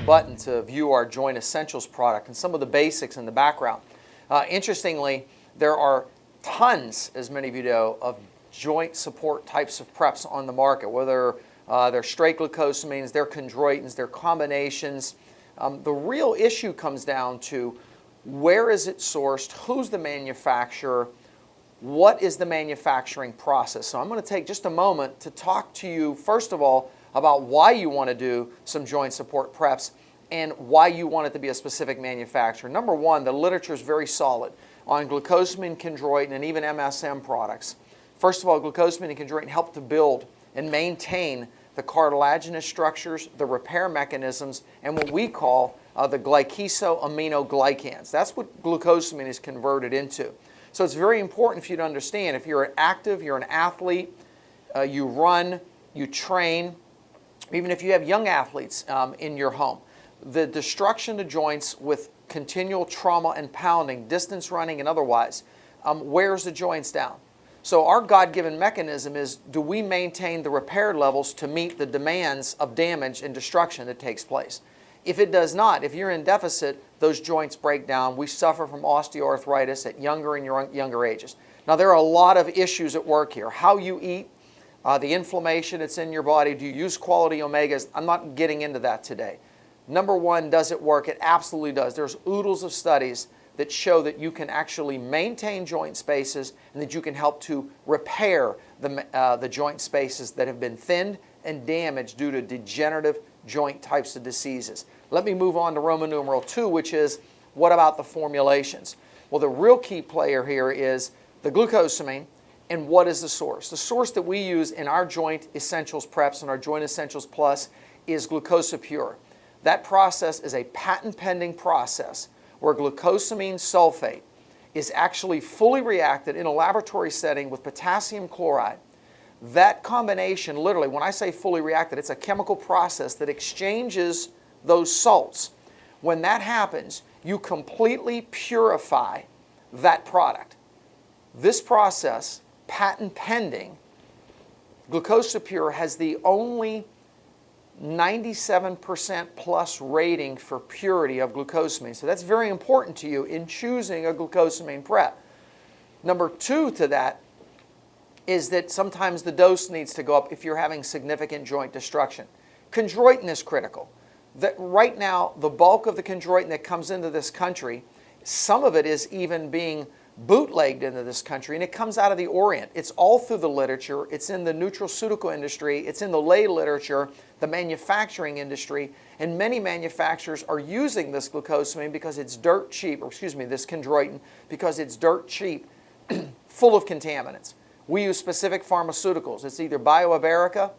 button to view our Joint Essentials product and some of the basics in the background. Interestingly, there are tons, as many of you know, of joint support types of preps on the market, whether they're straight glucosamines, they're chondroitins, they're combinations. The real issue comes down to where is it sourced, who's the manufacturer, what is the manufacturing process. So I'm going to take just a moment to talk to you, first of all, about why you want to do some joint support preps and why you want it to be a specific manufacturer. Number one, the literature is very solid on glucosamine, chondroitin, and even MSM products. First of all, glucosamine and chondroitin help to build and maintain the cartilaginous structures, the repair mechanisms, and what we call the glycosaminoglycans. That's what glucosamine is converted into. So it's very important for you to understand, if you're active, you're an athlete, you run, you train, even if you have young athletes in your home, the destruction of joints with continual trauma and pounding, distance running and otherwise, wears the joints down. So our God-given mechanism is, do we maintain the repair levels to meet the demands of damage and destruction that takes place? If it does not, if you're in deficit, those joints break down. We suffer from osteoarthritis at younger and younger ages. Now there are a lot of issues at work here. How you eat, the inflammation that's in your body, do you use quality omegas? I'm not getting into that today. Number one, does it work? It absolutely does. There's oodles of studies that show that you can actually maintain joint spaces and that you can help to repair the joint spaces that have been thinned and damaged due to degenerative joint types of diseases. Let me move on to Roman numeral 2, which is, what about the formulations? Well, the real key player here is the glucosamine. And what is the source? The source that we use in our Joint Essentials Preps and our Joint Essentials Plus is Glucosa Pure. That process is a patent-pending process where glucosamine sulfate is actually fully reacted in a laboratory setting with potassium chloride. That combination, literally, when I say fully reacted, it's a chemical process that exchanges those salts. When that happens, you completely purify that product. This process, patent pending, Glucosa Pure has the only 97% plus rating for purity of glucosamine. So that's very important to you in choosing a glucosamine prep. Number two to that is that sometimes the dose needs to go up if you're having significant joint destruction. Chondroitin is critical. That right now, the bulk of the chondroitin that comes into this country, some of it is even being bootlegged into this country, and it comes out of the Orient. It's all through the literature. It's in the nutraceutical industry. It's in the lay literature, the manufacturing industry, and many manufacturers are using this glucosamine because it's dirt cheap, or excuse me, this chondroitin, because it's dirt cheap, full of contaminants. We use specific pharmaceuticals. It's either BioAverica,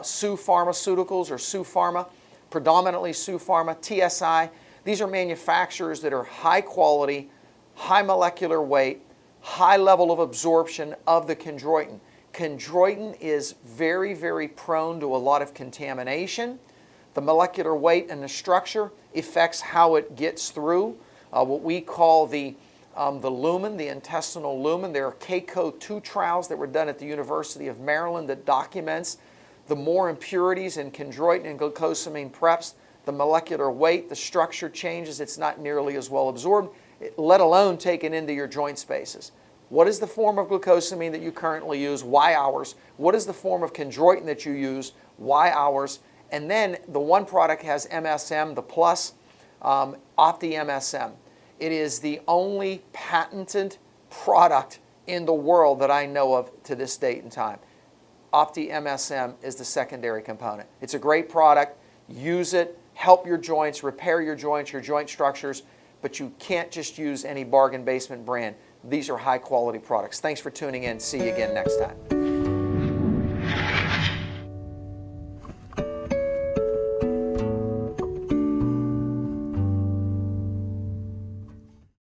Sioux Pharmaceuticals, or Sioux Pharma, predominantly Sioux Pharma, TSI. These are manufacturers that are high quality, high molecular weight, high level of absorption of the chondroitin. Chondroitin is very, very prone to a lot of contamination. The molecular weight and the structure affects how it gets through what we call the lumen, the intestinal lumen. There are CACO2 trials that were done at the University of Maryland that documents the more impurities in chondroitin and glucosamine preps, the molecular weight, the structure changes. It's not nearly as well absorbed, let alone taken into your joint spaces. What is the form of glucosamine that you currently use? Why ours? What is the form of chondroitin that you use? Why ours? And then the one product has MSM, the Plus, OptiMSM. It is the only patented product in the world that I know of to this date and time. OptiMSM is the secondary component. It's a great product. Use it, help your joints, repair your joint structures, but you can't just use any bargain basement brand. These are high quality products. Thanks for tuning in. See you again next time.